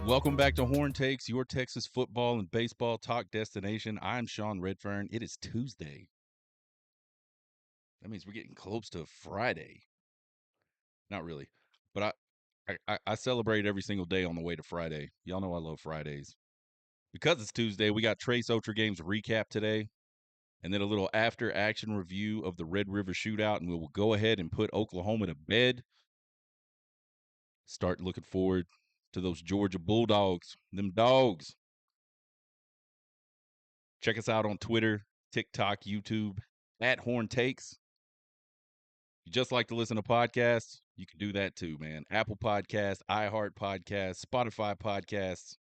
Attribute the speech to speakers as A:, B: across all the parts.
A: Welcome back to Horn Takes, your Texas football and baseball talk destination. I'm Sean Redfern. It is Tuesday. That means we're getting close to Friday. Not really, but I celebrate every single day on the way to Friday. Y'all know I love Fridays. Because it's Tuesday, we got Trace Otra games recap today, and then a little after action review of the Red River Shootout, and we will go ahead and put Oklahoma to bed. Start looking forward to those Georgia Bulldogs, them dogs. Check us out on Twitter, TikTok, YouTube, at Horn Takes. If you just like to listen to podcasts, you can do that too, man. Apple Podcasts, iHeart Podcasts, Spotify Podcasts.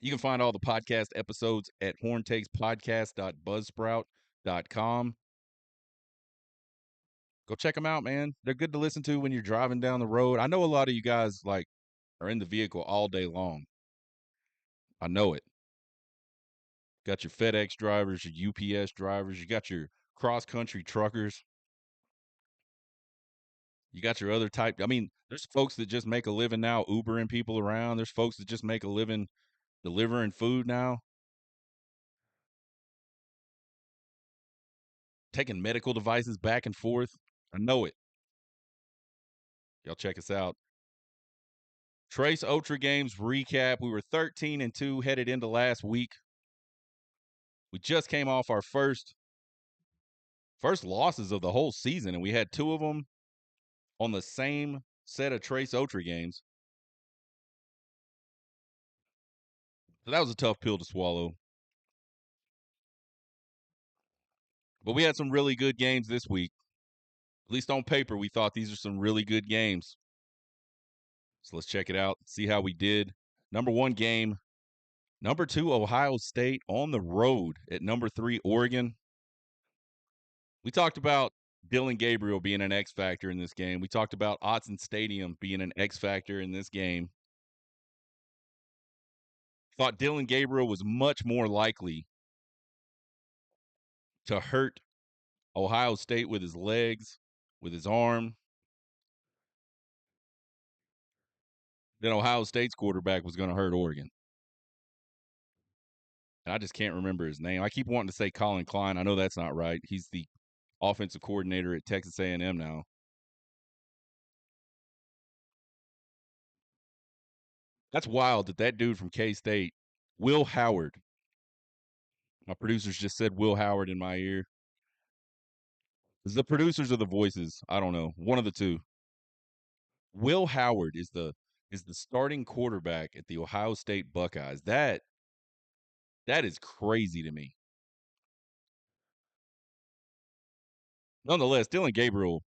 A: You can find all the podcast episodes at horntakespodcast.buzzsprout.com. Go check them out, man. They're good to listen to when you're driving down the road. I know a lot of you guys are in the vehicle all day long. I know it. Got your FedEx drivers, your UPS drivers, you got your cross-country truckers. You got your other type. I mean, there's folks that just make a living now Ubering people around. There's folks that just make a living delivering food now, taking medical devices back and forth. I know it. Y'all check us out. Trace Otra games recap. We were 13-2 headed into last week. We just came off our first losses of the whole season, and we had two of them on the same set of Trace Otra games. So that was a tough pill to swallow. But we had some really good games this week. At least on paper, we thought these are some really good games. So let's check it out, see how we did. Number one game, number 2, Ohio State on the road at number 3, Oregon. We talked about Dylan Gabriel being an X factor in this game. We talked about Autzen Stadium being an X factor in this game. Thought Dylan Gabriel was much more likely to hurt Ohio State with his legs, with his arm, than Ohio State's quarterback was going to hurt Oregon. And I just can't remember his name. I keep wanting to say Colin Klein. I know that's not right. He's the offensive coordinator at Texas A&M now. That's wild that dude from K-State, Will Howard. My producers just said Will Howard in my ear. Is the producers or the voices? I don't know. One of the two. Will Howard is the starting quarterback at the Ohio State Buckeyes. That is crazy to me. Nonetheless, Dylan Gabriel,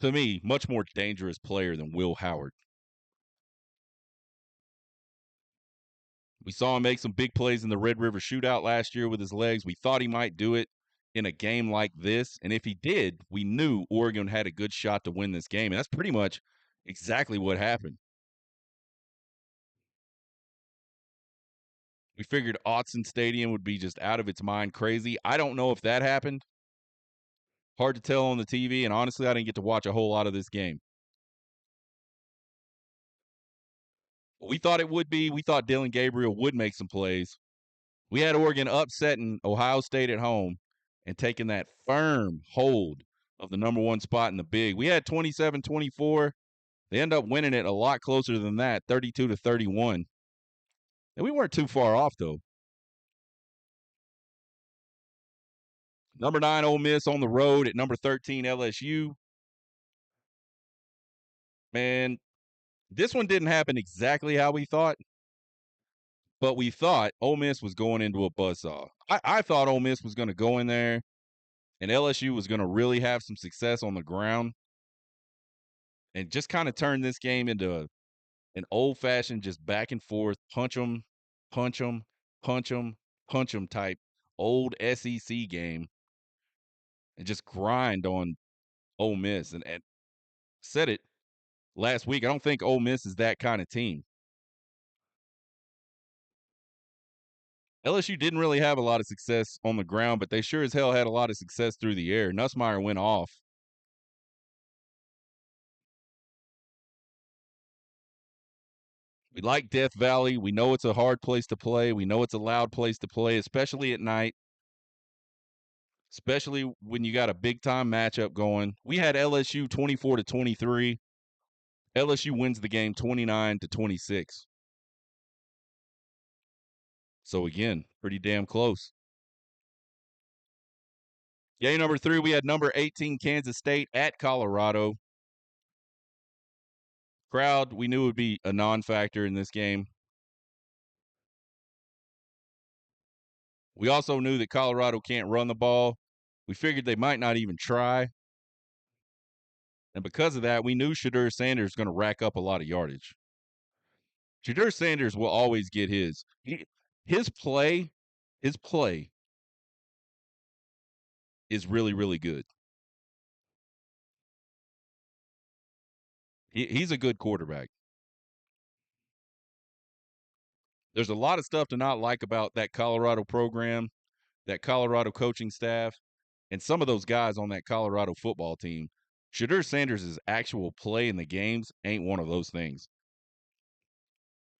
A: to me, much more dangerous player than Will Howard. We saw him make some big plays in the Red River Shootout last year with his legs. We thought he might do it in a game like this. And if he did, we knew Oregon had a good shot to win this game. And that's pretty much exactly what happened. We figured Autzen Stadium would be just out of its mind crazy. I don't know if that happened. Hard to tell on the TV. And honestly, I didn't get to watch a whole lot of this game. We thought it would be. We thought Dylan Gabriel would make some plays. We had Oregon upsetting Ohio State at home and taking that firm hold of the number 1 spot in the Big. We had 27-24. They end up winning it a lot closer than that, 32-31. And we weren't too far off, though. Number 9, Ole Miss on the road at number 13, LSU. Man, this one didn't happen exactly how we thought, but we thought Ole Miss was going into a buzzsaw. I thought Ole Miss was going to go in there and LSU was going to really have some success on the ground and just kind of turn this game into an old-fashioned just back and forth, punch 'em, punch 'em, punch 'em, punch 'em type old SEC game and just grind on Ole Miss. And said it last week, I don't think Ole Miss is that kind of team. LSU didn't really have a lot of success on the ground, but they sure as hell had a lot of success through the air. Nussmeier went off. We like Death Valley. We know it's a hard place to play. We know it's a loud place to play, especially at night, especially when you got a big time matchup going. We had LSU 24-23. LSU wins the game 29-26. So again, pretty damn close. Game number 3, we had number 18 Kansas State at Colorado. Crowd, we knew would be a non-factor in this game. We also knew that Colorado can't run the ball. We figured they might not even try. And because of that, we knew Shadur Sanders was going to rack up a lot of yardage. Shadur Sanders will always get his. His play is really, really good. He's a good quarterback. There's a lot of stuff to not like about that Colorado program, that Colorado coaching staff, and some of those guys on that Colorado football team. Shadur Sanders' actual play in the games ain't one of those things.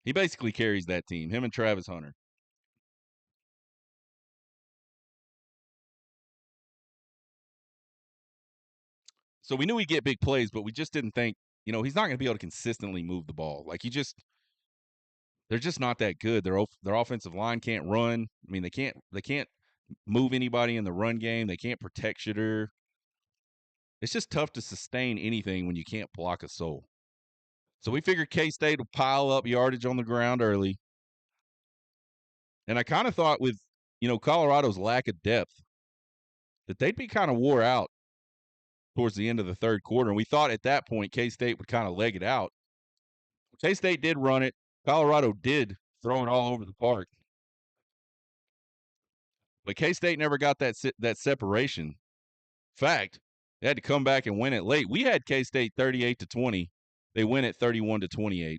A: He basically carries that team, him and Travis Hunter. So we knew he'd get big plays, but we just didn't think, he's not going to be able to consistently move the ball. Like they're just not that good. Their offensive line can't run. I mean, they can't move anybody in the run game. They can't protect Shadur. It's just tough to sustain anything when you can't block a soul. So we figured K-State would pile up yardage on the ground early. And I kind of thought with, Colorado's lack of depth that they'd be kind of wore out towards the end of the third quarter. And we thought at that point K-State would kind of leg it out. K-State did run it. Colorado did throw it all over the park. But K-State never got that separation. Fact, they had to come back and win it late. We had K-State 38-20. They win it 31-28.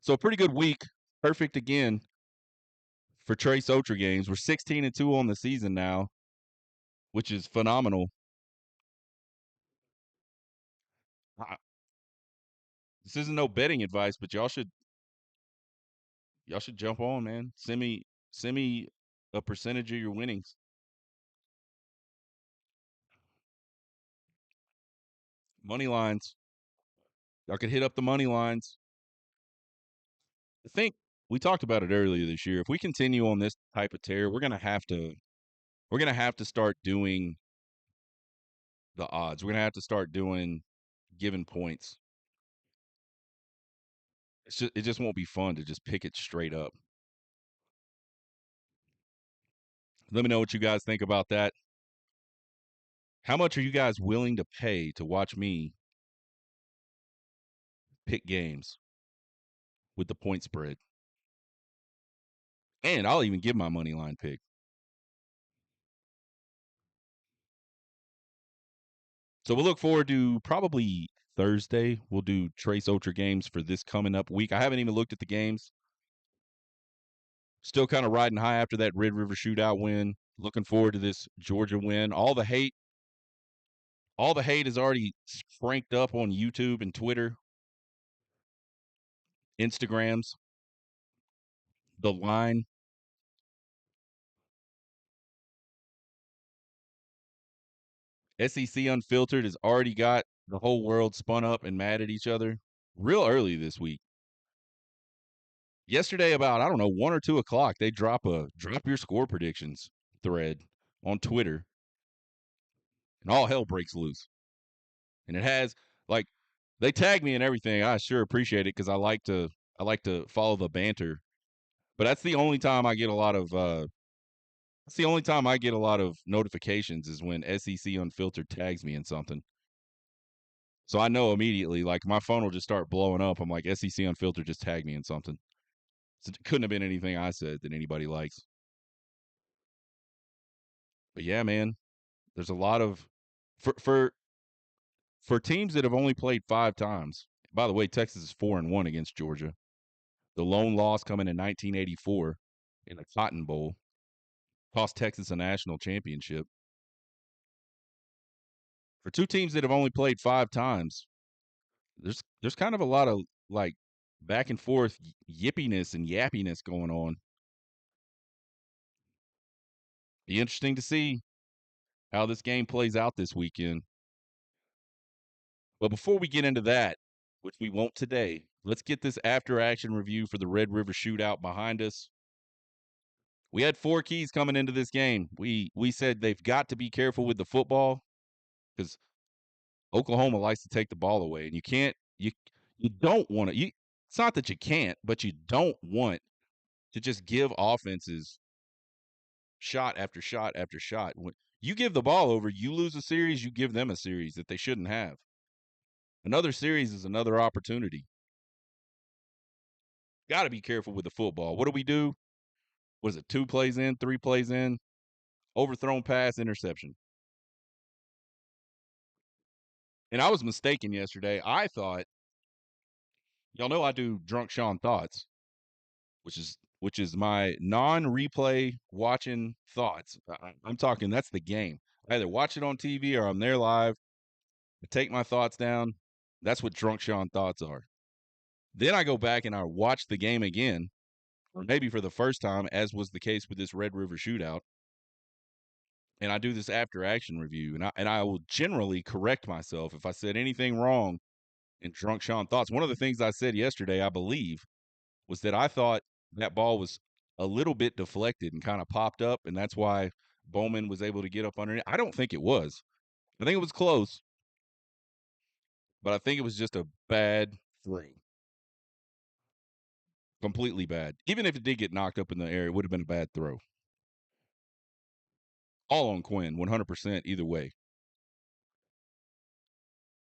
A: So a pretty good week. Perfect again for Trace Otra games. We're 16-2 on the season now, which is phenomenal. This isn't no betting advice, but y'all should jump on, man. Send me a percentage of your winnings. Money lines. Y'all could hit up the money lines. I think we talked about it earlier this year. If we continue on this type of tear, we're gonna have to start doing the odds. We're gonna have to start doing giving points. It just won't be fun to just pick it straight up. Let me know what you guys think about that. How much are you guys willing to pay to watch me pick games with the point spread? And I'll even give my money line pick. So we'll look forward to probably Thursday. We'll do Trace Ocher games for this coming up week. I haven't even looked at the games. Still kind of riding high after that Red River Shootout win. Looking forward to this Georgia win. All the hate is already cranked up on YouTube and Twitter, Instagrams. The line. SEC Unfiltered has already got the whole world spun up and mad at each other real early this week. Yesterday, about I don't know 1 or 2 o'clock, they drop your score predictions thread on Twitter, and all hell breaks loose. And it has like they tag me and everything. I sure appreciate it because I like to follow the banter. But that's the only time I get a lot of notifications is when SEC Unfiltered tags me in something. So I know immediately, like my phone will just start blowing up. I'm like, SEC Unfiltered just tagged me in something. So it couldn't have been anything I said that anybody likes. But yeah, man, there's a lot of for teams that have only played 5 times. By the way, Texas is 4-1 against Georgia. The lone loss coming in 1984 in the Cotton Bowl cost Texas a national championship. For two teams that have only played 5 times, there's kind of a lot of like back and forth yippiness and yappiness going on. Be interesting to see how this game plays out this weekend. But before we get into that, which we won't today, let's get this after action review for the Red River Shootout behind us. We had four keys coming into this game. We said they've got to be careful with the football because Oklahoma likes to take the ball away, and you don't want to. It's not that you can't, but you don't want to just give offenses shot after shot after shot. When you give the ball over, you lose a series, you give them a series that they shouldn't have. Another series is another opportunity. Got to be careful with the football. What do we do? What is it? 2 plays in, 3 plays in, overthrown pass, interception. And I was mistaken yesterday. I thought, y'all know I do Drunk Sean Thoughts, which is my non-replay watching thoughts. I'm talking that's the game. I either watch it on TV or I'm there live. I take my thoughts down. That's what Drunk Sean Thoughts are. Then I go back and I watch the game again, or maybe for the first time, as was the case with this Red River Shootout. And I do this after action review, and I will generally correct myself if I said anything wrong in Drunk Sean Thoughts. One of the things I said yesterday, I believe, was that I thought that ball was a little bit deflected and kind of popped up, and that's why Bowman was able to get up under it. I don't think it was. I think it was close, but I think it was just a bad throw. Completely bad. Even if it did get knocked up in the air, it would have been a bad throw. All on Quinn, 100% either way.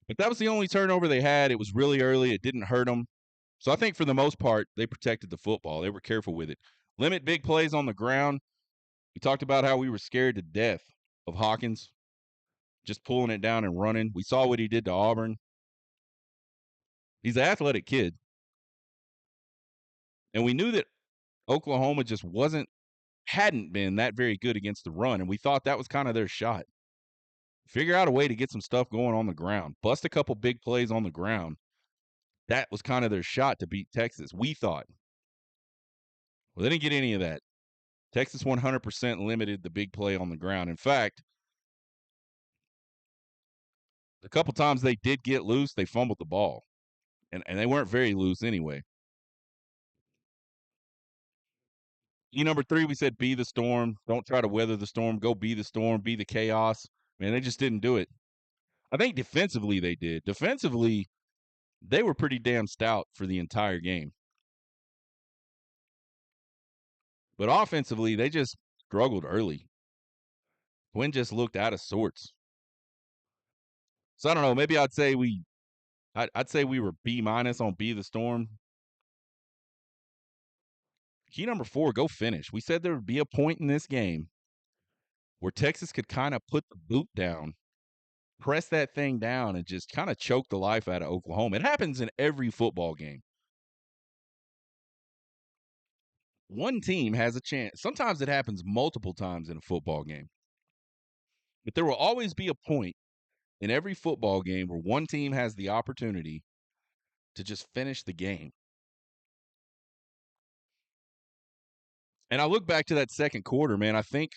A: But that was the only turnover they had. It was really early. It didn't hurt them. So I think for the most part, they protected the football. They were careful with it. Limit big plays on the ground. We talked about how we were scared to death of Hawkins just pulling it down and running. We saw what he did to Auburn. He's an athletic kid. And we knew that Oklahoma just hadn't been that very good against the run. And we thought that was kind of their shot. Figure out a way to get some stuff going on the ground. Bust a couple big plays on the ground. That was kind of their shot to beat Texas, we thought. Well, they didn't get any of that. Texas 100% limited the big play on the ground. In fact, a couple times they did get loose, they fumbled the ball. And they weren't very loose anyway. Key number 3, we said be the storm. Don't try to weather the storm. Go be the storm. Be the chaos. Man, they just didn't do it. I think defensively they did. Defensively, they were pretty damn stout for the entire game. But offensively, they just struggled early. Quinn just looked out of sorts. So I don't know. Maybe I'd say we were B- on Be the Storm. Key number 4, go finish. We said there would be a point in this game where Texas could kind of put the boot down, press that thing down, and just kind of choke the life out of Oklahoma. It happens in every football game. One team has a chance. Sometimes it happens multiple times in a football game. But there will always be a point in every football game where one team has the opportunity to just finish the game. And I look back to that second quarter, man. I think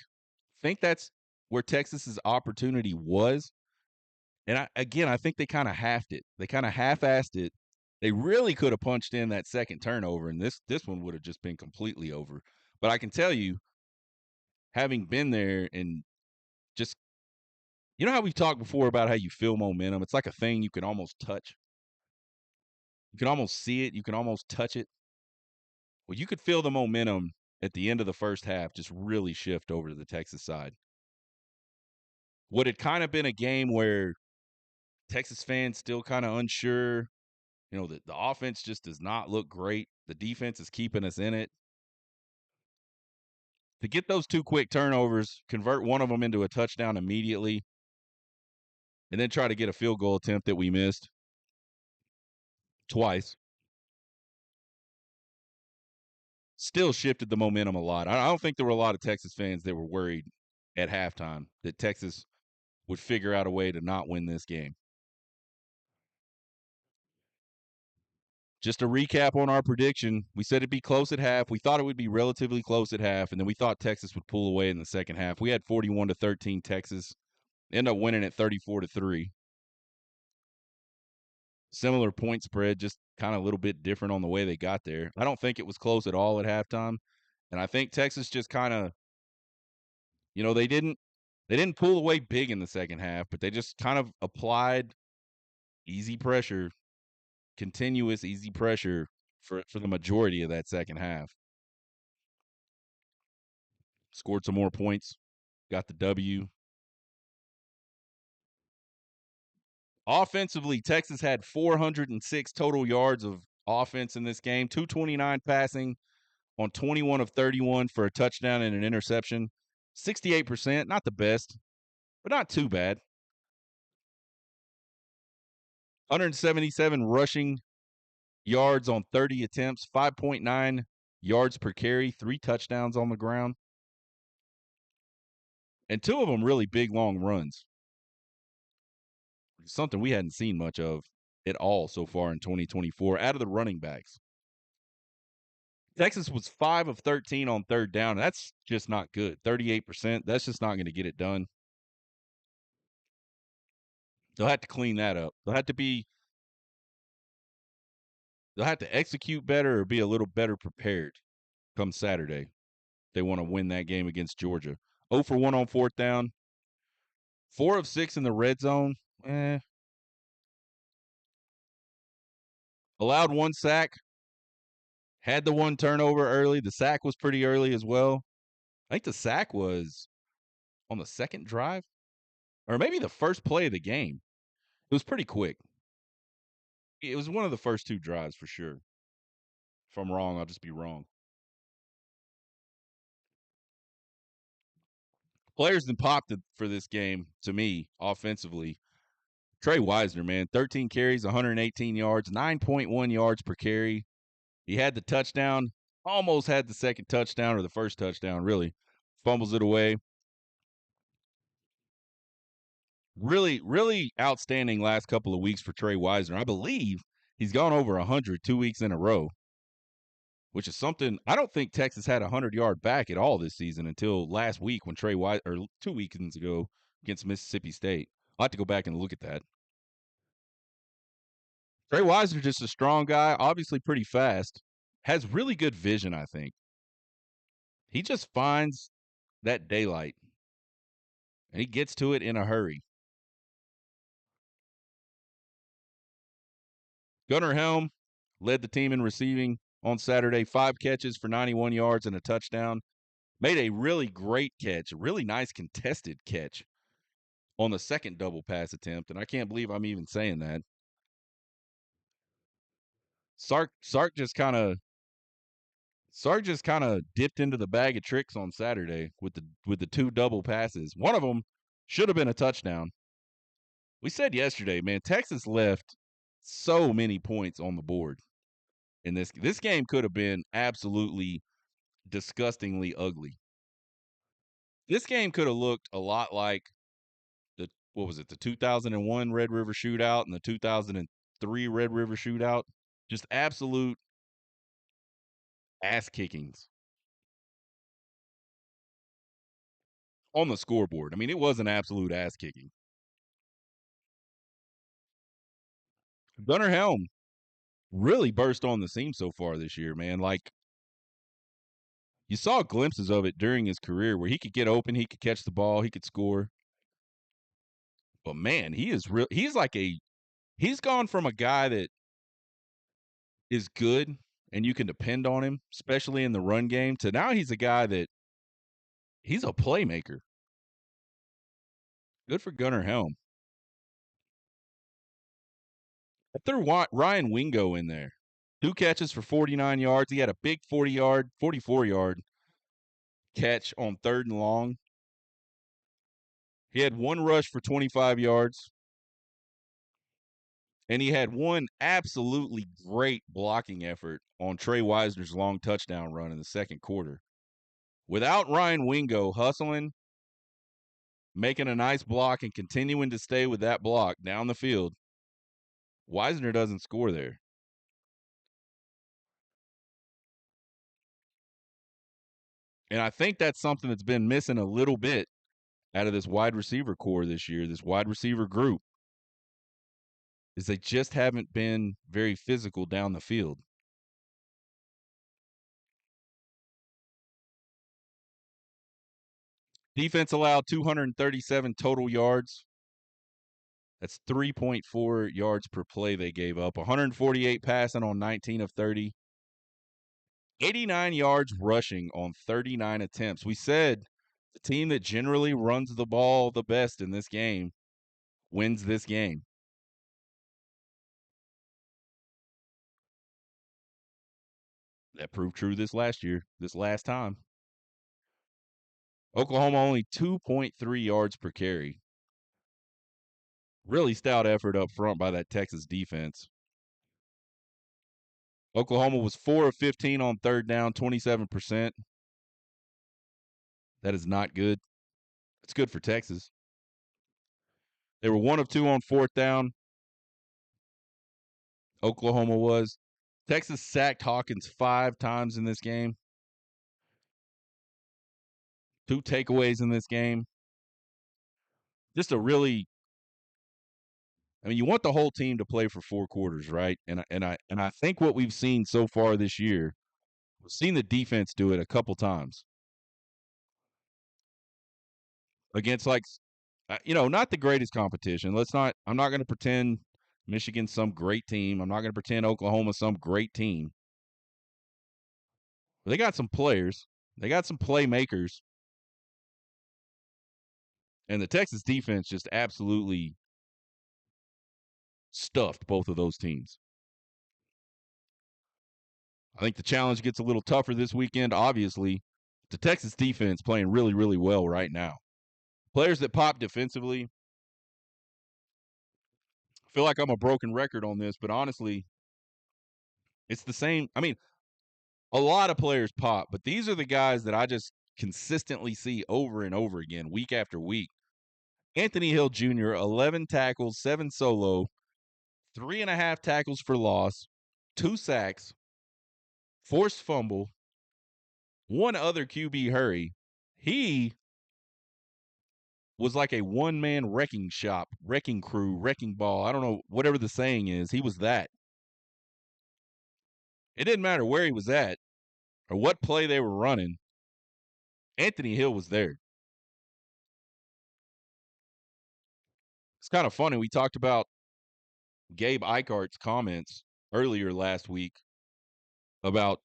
A: that's where Texas's opportunity was. And I think they kind of halved it. They kind of half-assed it. They really could have punched in that second turnover, and this one would have just been completely over. But I can tell you, having been there and just, you know how we've talked before about how you feel momentum? It's like a thing you can almost touch. You can almost see it. You can almost touch it. Well, you could feel the momentum at the end of the first half just really shift over to the Texas side. Would it kind of been a game where Texas fans still kind of unsure? You know, the offense just does not look great. The defense is keeping us in it. To get those 2 quick turnovers, convert one of them into a touchdown immediately, and then try to get a field goal attempt that we missed twice, still shifted the momentum a lot. I don't think there were a lot of Texas fans that were worried at halftime that Texas would figure out a way to not win this game. Just a recap on our prediction. We said it'd be close at half. We thought it would be relatively close at half, and then we thought Texas would pull away in the second half. We had 41-13 Texas. End up winning at 34-3. Similar point spread, just kind of a little bit different on the way they got there. I don't think it was close at all at halftime. And I think Texas just kind of, they didn't pull away big in the second half, but they just kind of applied easy pressure, continuous easy pressure for the majority of that second half. Scored some more points, got the W. Offensively, Texas had 406 total yards of offense in this game, 229 passing on 21 of 31 for a touchdown and an interception. 68%, not the best, but not too bad. 177 rushing yards on 30 attempts, 5.9 yards per carry, 3 touchdowns on the ground, and 2 of them really big, long runs. Something we hadn't seen much of at all so far in 2024 out of the running backs. Texas was 5 of 13 on third down. That's just not good. 38%. That's just not going to get it done. They'll have to clean that up. They'll have to execute better or be a little better prepared come Saturday. They want to win that game against Georgia. 0 for 1 on fourth down. 4 of 6 in the red zone. Allowed 1 sack. Had the 1 turnover early. The sack was pretty early as well. I think the sack was on the second drive or maybe the first play of the game. It was pretty quick. It was one of the first 2 drives for sure. If I'm wrong, I'll just be wrong. Players that popped for this game, to me, offensively. Trey Wisner, man, 13 carries, 118 yards, 9.1 yards per carry. He had the touchdown, almost had the second touchdown or the first touchdown, really. Fumbles it away. Really, really outstanding last couple of weeks for Trey Wisner. I believe he's gone over 100 2 weeks in a row, which is something I don't think Texas had a 100-yard back at all this season until last week when Trey Wisner, or 2 weekends ago against Mississippi State. I'll have to go back and look at that. Trey Wisner, just a strong guy, obviously pretty fast, has really good vision, I think. He just finds that daylight, and he gets to it in a hurry. Gunnar Helm led the team in receiving on Saturday, 5 catches for 91 yards and a touchdown. Made a really great catch, a really nice contested catch on the second double pass attempt, and I can't believe I'm even saying that. Sark just kind of dipped into the bag of tricks on Saturday with the 2 double passes. One of them should have been a touchdown. We said yesterday, man, Texas left so many points on the board in this game could have been absolutely disgustingly ugly. This game could have looked a lot like the 2001 Red River Shootout and the 2003 Red River Shootout. Just absolute ass kickings on the scoreboard. I mean, it was an absolute ass kicking. Gunnar Helm really burst on the scene so far this year, man. Like, you saw glimpses of it during his career where he could get open, he could catch the ball, he could score. But man, he's gone from a guy that is good and you can depend on him, especially in the run game, to now he's a guy that he's a playmaker. Good for Gunnar Helm. I threw Ryan Wingo in there. 2 catches for 49 yards. He had a big 44-yard catch on 3rd and long. He had 1 rush for 25 yards. And he had 1 absolutely great blocking effort on Trey Wisner's long touchdown run in the second quarter. Without Ryan Wingo hustling, making a nice block, and continuing to stay with that block down the field, Wisner doesn't score there. And I think that's something that's been missing a little bit out of this wide receiver core this year, this wide receiver group, is they just haven't been very physical down the field. Defense allowed 237 total yards. That's 3.4 yards per play they gave up. 148 passing on 19 of 30. 89 yards rushing on 39 attempts. We said the team that generally runs the ball the best in this game wins this game. That proved true this last time. Oklahoma only 2.3 yards per carry. Really stout effort up front by that Texas defense. Oklahoma was 4 of 15 on third down, 27%. That is not good. It's good for Texas. They were 1 of 2 on fourth down. Oklahoma was. Texas sacked Hawkins 5 times in this game. 2 takeaways in this game. Just a really, I mean, you want the whole team to play for 4 quarters, right? And I think what we've seen so far this year, we've seen the defense do it a couple times against not the greatest competition. I'm not going to pretend Michigan's some great team. I'm not going to pretend Oklahoma's some great team. But they got some players. They got some playmakers. And the Texas defense just absolutely stuffed both of those teams. I think the challenge gets a little tougher this weekend. Obviously, the Texas defense playing really, really well right now. Players that pop defensively. I feel like I'm a broken record on this, but honestly, it's the same. I mean, a lot of players pop, but these are the guys that I just consistently see over and over again, week after week. Anthony Hill Jr., 11 tackles, 7 solo, 3.5 tackles for loss, 2 sacks, forced fumble, 1 other QB hurry. He was like a one-man wrecking shop, wrecking crew, wrecking ball. I don't know, whatever the saying is. He was that. It didn't matter where he was at or what play they were running. Anthony Hill was there. It's kind of funny. We talked about Gabe Eichardt's comments earlier last week about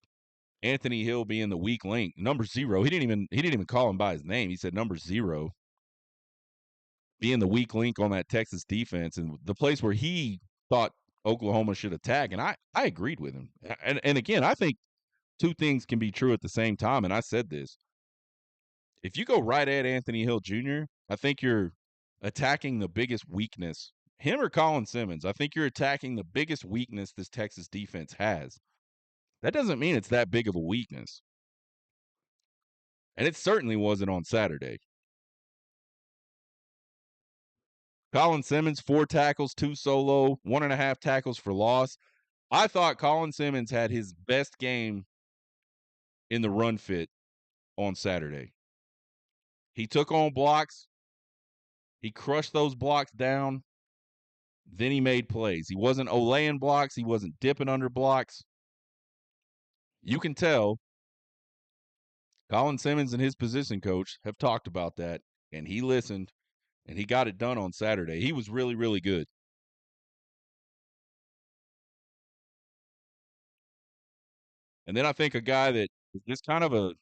A: Anthony Hill being the weak link, number 0. He didn't even call him by his name. He said number 0, being the weak link on that Texas defense and the place where he thought Oklahoma should attack. And I agreed with him. And again, I think 2 things can be true at the same time. And I said this. If you go right at Anthony Hill Jr., I think you're attacking the biggest weakness. Him or Colin Simmons, I think you're attacking the biggest weakness this Texas defense has. That doesn't mean it's that big of a weakness. And it certainly wasn't on Saturday. Colin Simmons, 4 tackles, 2 solo, 1.5 tackles for loss. I thought Colin Simmons had his best game in the run fit on Saturday. He took on blocks. He crushed those blocks down. Then he made plays. He wasn't olaying blocks. He wasn't dipping under blocks. You can tell Colin Simmons and his position coach have talked about that, and he listened, and he got it done on Saturday. He was really, really good. And then I think a guy that is just kind of a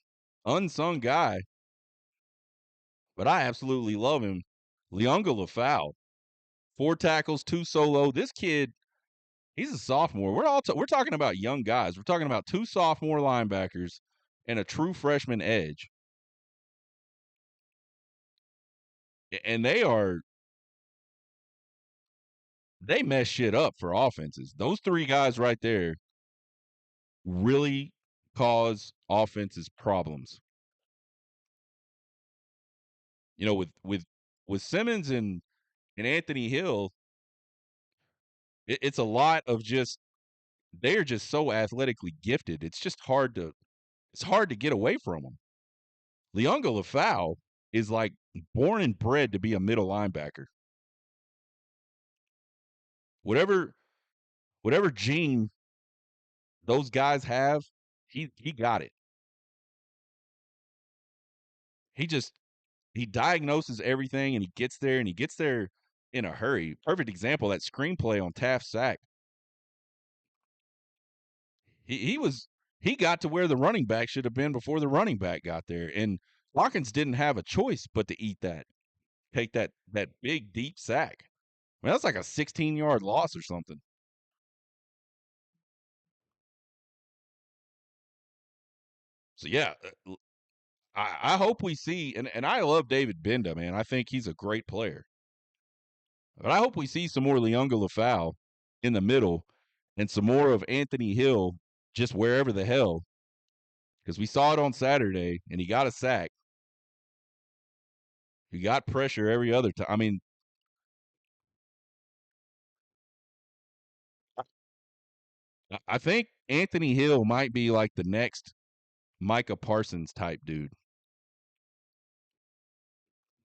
A: unsung guy, but I absolutely love him, Leonga Lafau. 4 tackles, 2 solo. This kid, he's a sophomore. We're talking about young guys. We're talking about 2 sophomore linebackers and a true freshman edge. And they mess shit up for offenses. Those 3 guys right there really cause offenses problems. You know, with Simmons and Anthony Hill, it's a lot of just they're just so athletically gifted. It's hard to get away from them. Leonga Lafau is like born and bred to be a middle linebacker. Whatever whatever gene those guys have, he got it. He just he diagnoses everything and he gets there in a hurry. Perfect example, that screenplay on Taft's sack. He got to where the running back should have been before the running back got there. And Hawkins didn't have a choice but to eat that. Take that big deep sack. I mean, that's like a 16-yard loss or something. So yeah, I hope we see, and I love David Benda, man. I think he's a great player. But I hope we see some more Leonga Lafau in the middle and some more of Anthony Hill just wherever the hell. Because we saw it on Saturday and he got a sack. He got pressure every other time. I mean, I think Anthony Hill might be like the next Micah Parsons type dude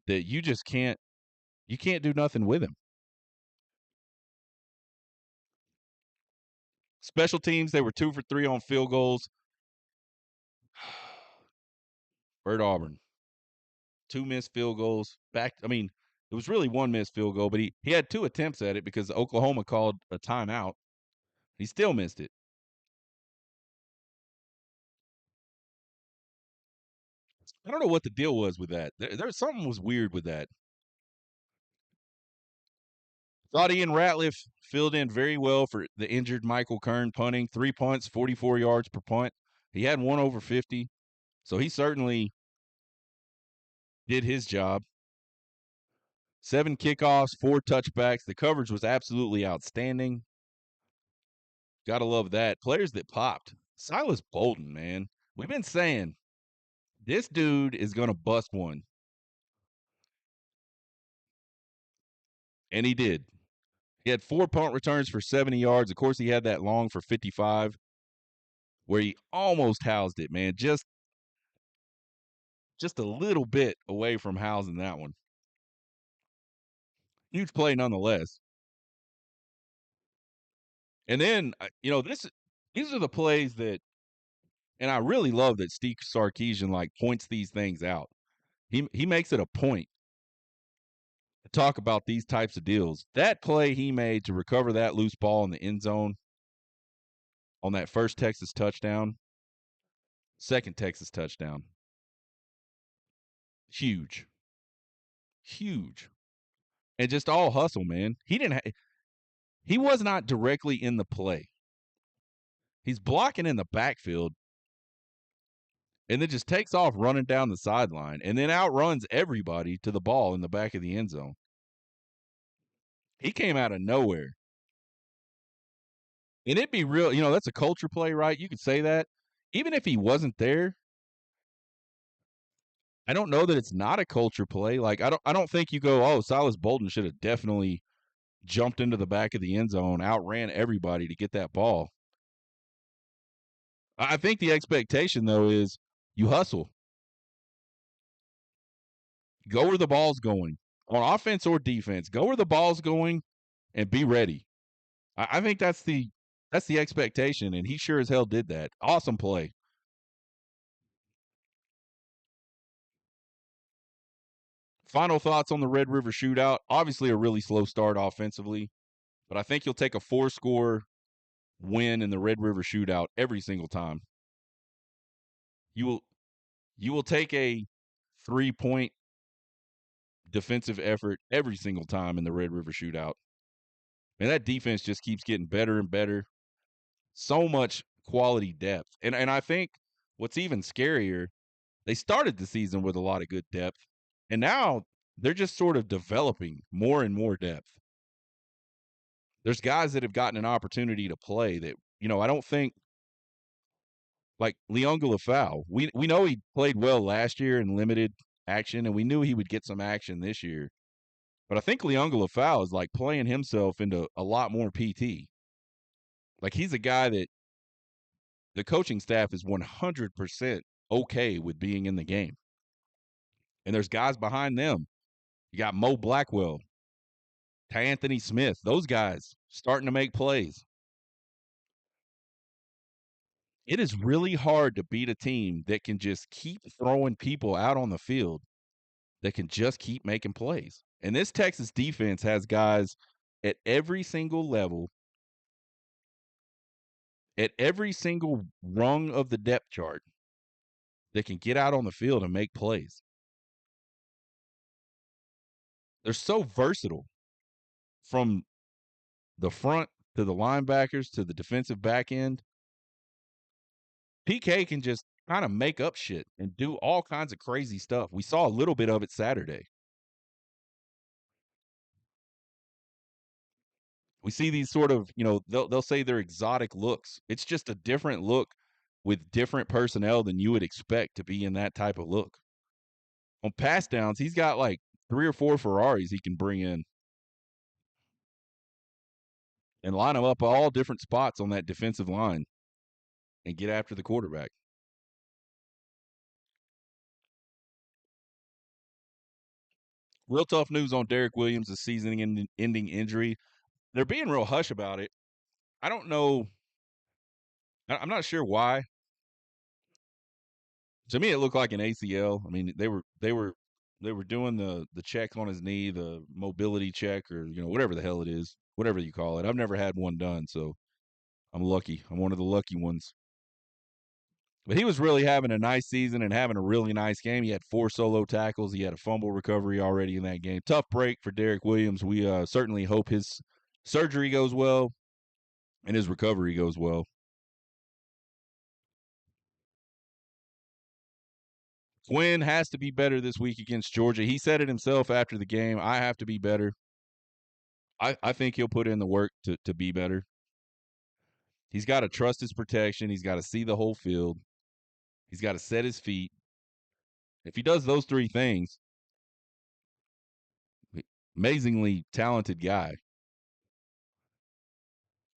A: that you can't do nothing with him. Special teams, they were 2 for 3 on field goals. Bert Auburn, 2 missed field goals. I mean, it was really 1 missed field goal, but he had 2 attempts at it because Oklahoma called a timeout. He still missed it. I don't know what the deal was with that. There's something was weird with that. Thought Ian Ratliff filled in very well for the injured Michael Kern punting. 3 punts, 44 yards per punt. He had 1 over 50, so he certainly did his job. 7 kickoffs, 4 touchbacks. The coverage was absolutely outstanding. Gotta love that. Players that popped. Silas Bolden, man. We've been saying this dude is going to bust one. And he did. He had 4 punt returns for 70 yards. Of course, he had that long for 55 where he almost housed it, man. Just a little bit away from housing that one. Huge play nonetheless. And then, these are the plays that, and I really love that Steve Sarkisian like points these things out. He makes it a point to talk about these types of deals. That play he made to recover that loose ball in the end zone on that first Texas touchdown, second Texas touchdown, huge, huge, and just all hustle, man. He was not directly in the play. He's blocking in the backfield and then just takes off running down the sideline and then outruns everybody to the ball in the back of the end zone. He came out of nowhere. And it'd be real, that's a culture play, right? You could say that. Even if he wasn't there, I don't know that it's not a culture play. Like I don't think you go, "Oh, Silas Bolden should have definitely jumped into the back of the end zone, outran everybody to get that ball." I think the expectation though is you hustle. Go where the ball's going. On offense or defense, go where the ball's going and be ready. I think that's the expectation, and he sure as hell did that. Awesome play. Final thoughts on the Red River shootout. Obviously, a really slow start offensively, but I think you'll take a 4-score win in the Red River shootout every single time. You will take a 3-point defensive effort every single time in the Red River shootout. And that defense just keeps getting better and better. So much quality depth. And I think what's even scarier, they started the season with a lot of good depth, and now they're just sort of developing more and more depth. There's guys that have gotten an opportunity to play that, I don't think, like Leon Lafau. We know he played well last year in limited action, and we knew he would get some action this year. But I think Leon Lafau is like playing himself into a lot more PT. Like he's a guy that the coaching staff is 100% okay with being in the game. And there's guys behind them. You got Mo Blackwell, Anthony Smith, those guys starting to make plays. It is really hard to beat a team that can just keep throwing people out on the field that can just keep making plays. And this Texas defense has guys at every single level, at every single rung of the depth chart that can get out on the field and make plays. They're so versatile from the front to the linebackers to the defensive back end. PK can just kind of make up shit and do all kinds of crazy stuff. We saw a little bit of it Saturday. We see these sort of, they'll say they're exotic looks. It's just a different look with different personnel than you would expect to be in that type of look. On pass downs, he's got like 3 or 4 Ferraris he can bring in and line them up all different spots on that defensive line and get after the quarterback. Real tough news on Derek Williams' season-ending injury. They're being real hush about it. I don't know. I'm not sure why. To me, it looked like an ACL. I mean, they were doing the check on his knee, the mobility check, or whatever the hell it is, whatever you call it. I've never had one done, so I'm lucky. I'm one of the lucky ones. But he was really having a nice season and having a really nice game. He had 4 solo tackles. He had a fumble recovery already in that game. Tough break for Derek Williams. We certainly hope his surgery goes well and his recovery goes well. Quinn has to be better this week against Georgia. He said it himself after the game. I have to be better. I think he'll put in the work to be better. He's got to trust his protection. He's got to see the whole field. He's got to set his feet. If he does those 3 things, amazingly talented guy.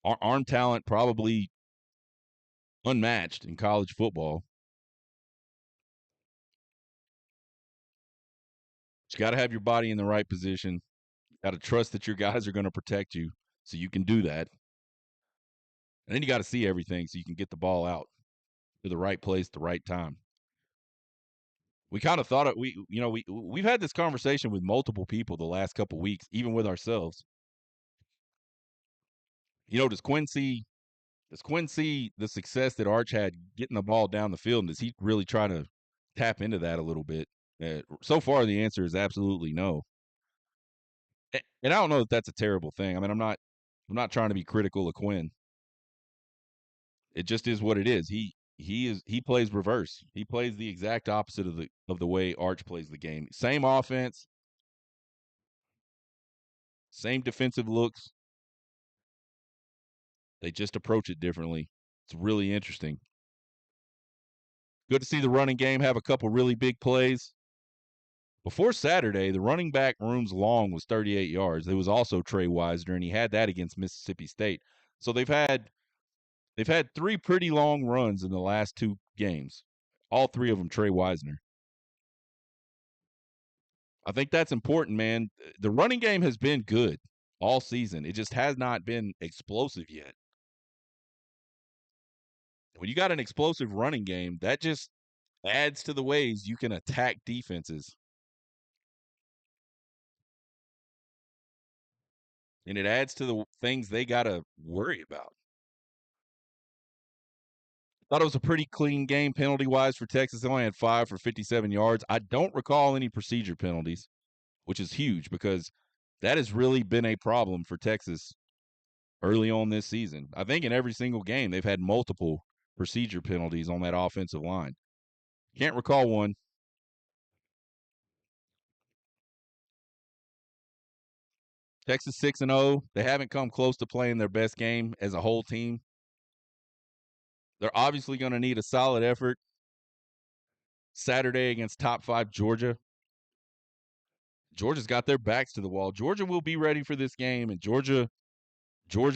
A: Arm talent probably unmatched in college football. But you got to have your body in the right position. Got to trust that your guys are going to protect you so you can do that. And then you got to see everything so you can get the ball out to the right place at the right time. We kind of thought it. We've had this conversation with multiple people the last couple weeks, even with ourselves. Does Quinn see the success that Arch had getting the ball down the field, and does he really try to tap into that a little bit? So far, the answer is absolutely no. And I don't know that that's a terrible thing. I mean, I'm not trying to be critical of Quinn. It just is what it is. He plays reverse. He plays the exact opposite of the way Arch plays the game. Same offense, same defensive looks. They just approach it differently. It's really interesting. Good to see the running game have a couple really big plays. Before Saturday, the running back room's long was 38 yards. There was also Trey Wisner, and he had that against Mississippi State. So they've had 3 pretty long runs in the last 2 games. All 3 of them Trey Wisner. I think that's important, man. The running game has been good all season. It just has not been explosive yet. When you got an explosive running game, that just adds to the ways you can attack defenses. And it adds to the things they got to worry about. Thought it was a pretty clean game penalty-wise for Texas. They only had 5 for 57 yards. I don't recall any procedure penalties, which is huge because that has really been a problem for Texas early on this season. I think in every single game they've had multiple procedure penalties on that offensive line. Can't recall one. Texas 6-0. They haven't come close to playing their best game as a whole team. They're obviously going to need a solid effort Saturday against top 5 Georgia. Georgia's got their backs to the wall. Georgia will be ready for this game, and Georgia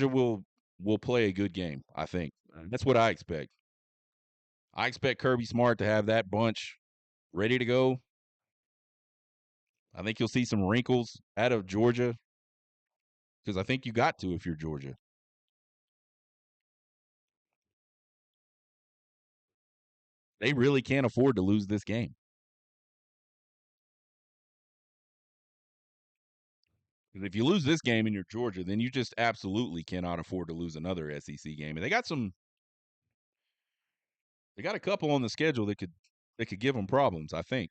A: will play a good game, I think. That's what I expect. I expect Kirby Smart to have that bunch ready to go I think you'll see some wrinkles out of Georgia because I think you got to if you're Georgia. They really can't afford to lose this game. Because if you lose this game and you're Georgia, then you just absolutely cannot afford to lose another SEC game. And they got a couple on the schedule that could give them problems. I think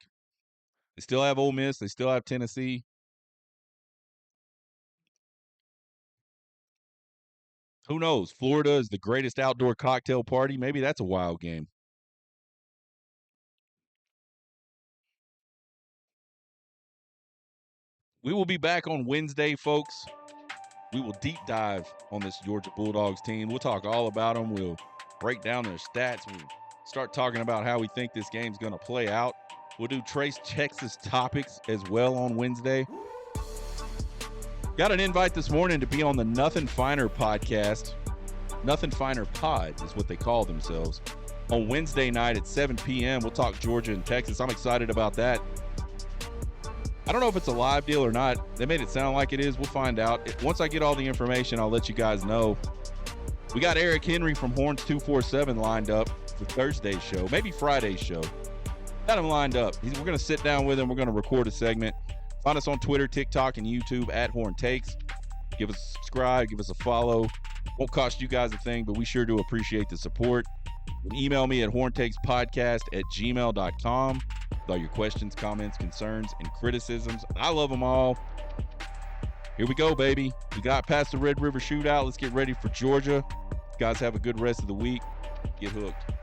A: they still have Ole Miss, they still have Tennessee. Who knows? Florida is the greatest outdoor cocktail party. Maybe that's a wild game. We will be back on Wednesday, folks. We will deep dive on this Georgia Bulldogs team. We'll talk all about them. We'll break down their stats. We'll start talking about how we think this game's going to play out. We'll do Trace Texas topics as well on Wednesday. Got an invite this morning to be on the Nothing Finer podcast. Nothing Finer Pods is what they call themselves. On Wednesday night at 7 p.m., we'll talk Georgia and Texas. I'm excited about that. I don't know if it's a live deal or not. They made it sound like it is. We'll find out. Once I get all the information, I'll let you guys know. We got Eric Henry from Horns 247 lined up for Thursday's show, maybe Friday's show. Got him lined up. We're going to sit down with him. We're going to record a segment. Find us on Twitter, TikTok, and YouTube at Horn Takes. Give us a subscribe. Give us a follow. Won't cost you guys a thing, but we sure do appreciate the support. You can email me at horntakespodcast@gmail.com with all your questions, comments, concerns, and criticisms. I love them all. Here we go, baby. We got past the Red River Shootout. Let's get ready for Georgia. You guys have a good rest of the week. Get hooked.